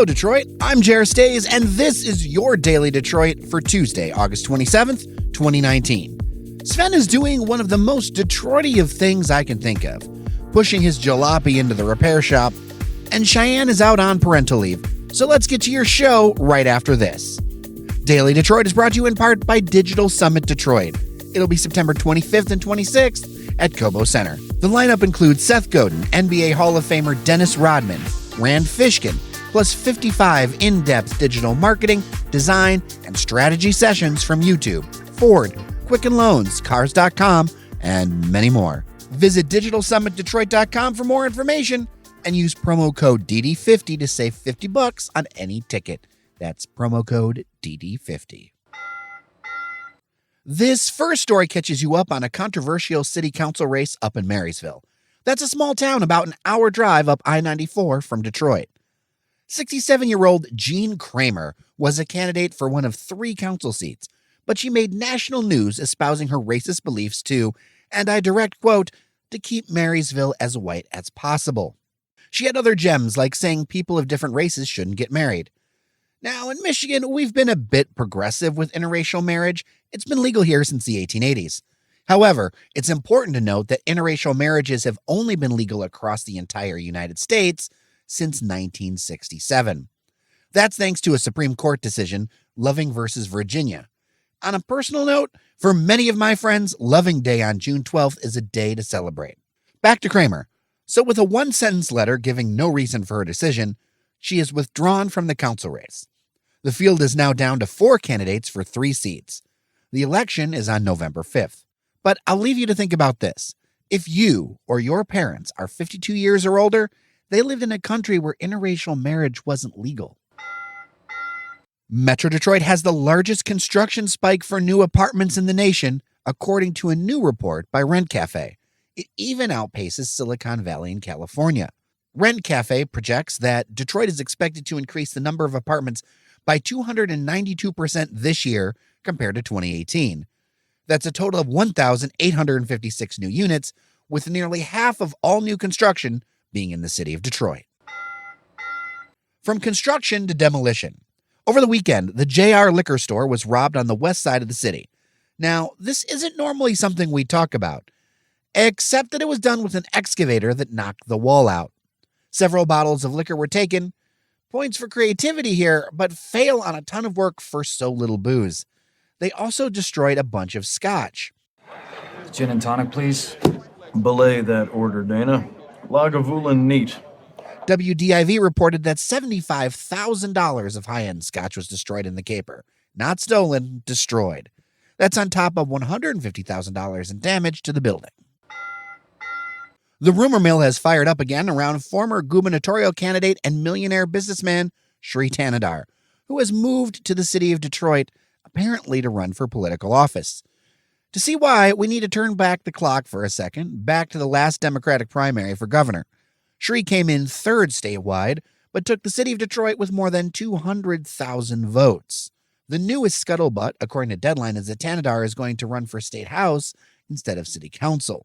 Hello, Detroit. I'm Jer Stays, and this is your Daily Detroit for Tuesday, August 27th, 2019. Sven is doing one of the most Detroity of things I can think of, pushing his jalopy into the repair shop, and Cheyenne is out on parental leave. So let's get to your show right after this. Daily Detroit is brought to you in part by Digital Summit Detroit. It'll be September 25th and 26th at Cobo Center. The lineup includes Seth Godin, NBA Hall of Famer Dennis Rodman, Rand Fishkin, plus 55 in-depth digital marketing, design, and strategy sessions from YouTube, Ford, Quicken Loans, Cars.com, and many more. Visit DigitalSummitDetroit.com for more information and use promo code DD50 to save $50 on any ticket. That's promo code DD50. This first story catches you up on a controversial city council race up in Marysville. That's a small town about an hour drive up I-94 from Detroit. 67-year-old Jean Kramer was a candidate for one of 3 council seats, but she made national news espousing her racist beliefs to, and I direct quote, to keep Marysville as white as possible. She had other gems like saying people of different races shouldn't get married. Now, in Michigan, we've been a bit progressive with interracial marriage. It's been legal here since the 1880s. However, it's important to note that interracial marriages have only been legal across the entire United States since 1967. That's thanks to a Supreme Court decision, Loving versus Virginia. On a personal note, for many of my friends, Loving Day on June 12th is a day to celebrate. Back to Kramer. So with a one-sentence letter giving no reason for her decision, she is withdrawn from the council race. The field is now down to 4 candidates for 3 seats. The election is on November 5th. But I'll leave you to think about this. If you or your parents are 52 years or older, they lived in a country where interracial marriage wasn't legal. Metro Detroit has the largest construction spike for new apartments in the nation, according to a new report by Rent Cafe. It even outpaces Silicon Valley in California. Rent Cafe projects that Detroit is expected to increase the number of apartments by 292% this year compared to 2018. That's a total of 1,856 new units, with nearly half of all new construction being in the city of Detroit. From construction to demolition. Over the weekend, the JR liquor store was robbed on the west side of the city. Now, this isn't normally something we talk about, except that it was done with an excavator that knocked the wall out. Several bottles of liquor were taken. Points for creativity here, but fail on a ton of work for so little booze. They also destroyed a bunch of Scotch. Gin and tonic, please. Belay that order, Dana. Lagavulin neat. WDIV reported that $75,000 of high-end Scotch was destroyed in the caper. Not stolen, destroyed. That's on top of $150,000 in damage to the building. The rumor mill has fired up again around former gubernatorial candidate and millionaire businessman Shri Thanedar, who has moved to the city of Detroit, apparently to run for political office. To see why, we need to turn back the clock for a second, back to the last Democratic primary for governor. Shri came in 3rd statewide, but took the city of Detroit with more than 200,000 votes. The newest scuttlebutt, according to Deadline, is that Thanedar is going to run for state house instead of city council.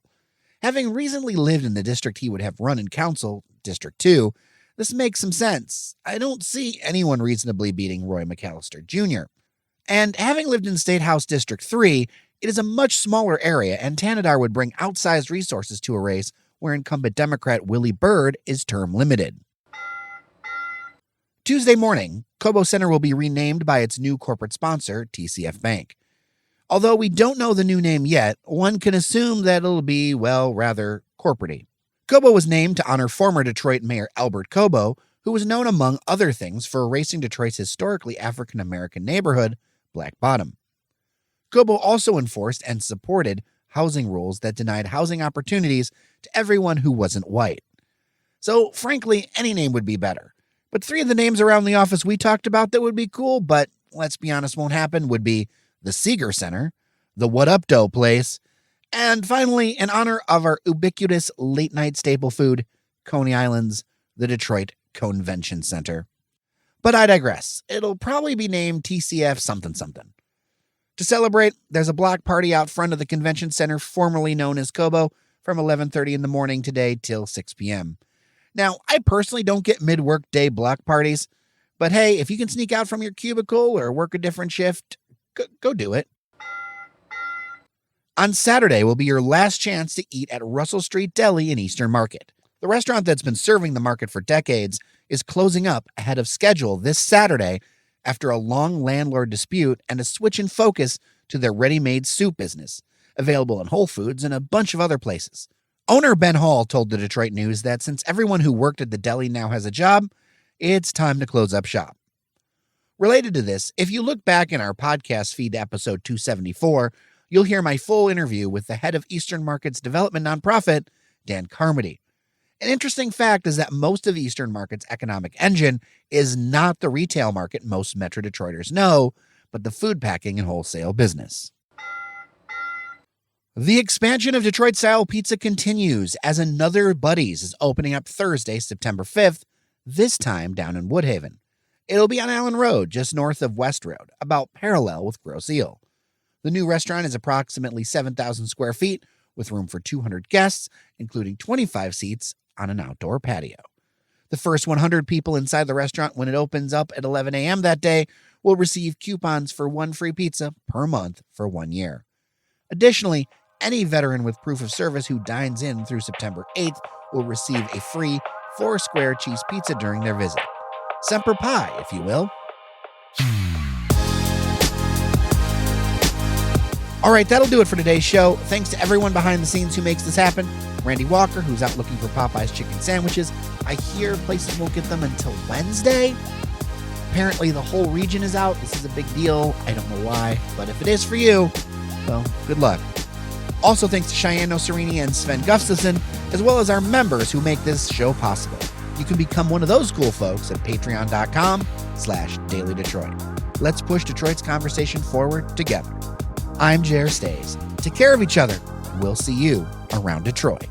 Having recently lived in the district he would have run in council, District 2, this makes some sense. I don't see anyone reasonably beating Roy McAllister Jr. And having lived in State House District 3, it is a much smaller area, and Thanedar would bring outsized resources to a race where incumbent Democrat Willie Byrd is term limited. Tuesday morning, Cobo Center will be renamed by its new corporate sponsor, TCF Bank. Although we don't know the new name yet, one can assume that it'll be, well, rather corporate-y. Cobo was named to honor former Detroit Mayor Albert Cobo, who was known among other things for erasing Detroit's historically African-American neighborhood, Black Bottom. Cobo also enforced and supported housing rules that denied housing opportunities to everyone who wasn't white. So, frankly, any name would be better. But 3 of the names around the office we talked about that would be cool, but let's be honest, won't happen, would be the Seeger Center, the What Up Dough Place, and finally, in honor of our ubiquitous late-night staple food, Coney Island's the Detroit Convention Center. But I digress. It'll probably be named TCF something. To celebrate, there's a block party out front of the convention center, formerly known as Cobo, from 11:30 in the morning today till 6 p.m. Now, I personally don't get mid-work day block parties. But hey, if you can sneak out from your cubicle or work a different shift, go do it. On Saturday will be your last chance to eat at Russell Street Deli in Eastern Market. The restaurant that's been serving the market for decades is closing up ahead of schedule this Saturday after a long landlord dispute and a switch in focus to their ready-made soup business, available in Whole Foods and a bunch of other places. Owner Ben Hall told the Detroit News that since everyone who worked at the deli now has a job, it's time to close up shop. Related to this, if you look back in our podcast feed to episode 274, you'll hear my full interview with the head of Eastern Market's development nonprofit, Dan Carmody. An interesting fact is that most of Eastern Market's economic engine is not the retail market most Metro Detroiters know, but the food packing and wholesale business. The expansion of Detroit-style pizza continues as another Buddy's is opening up Thursday, September 5th, this time down in Woodhaven. It'll be on Allen Road, just north of West Road, about parallel with Grosse Ile. The new restaurant is approximately 7,000 square feet, with room for 200 guests, including 25 seats on an outdoor patio. The first 100 people inside the restaurant when it opens up at 11 a.m. that day will receive coupons for one free pizza per month for 1 year. Additionally, any veteran with proof of service who dines in through September 8th will receive a free 4-square cheese pizza during their visit. Semper Pi, if you will. All right, that'll do it for today's show. Thanks to everyone behind the scenes who makes this happen. Randy Walker, who's out looking for Popeye's chicken sandwiches. I hear places won't get them until Wednesday. Apparently the whole region is out. This is a big deal. I don't know why, but if it is for you, well, good luck. Also thanks to Cheyenne Nocerini and Sven Gustafson, as well as our members who make this show possible. You can become one of those cool folks at patreon.com/dailydetroit. Let's push Detroit's conversation forward together. I'm Jer Stays. Take care of each other, and we'll see you around Detroit.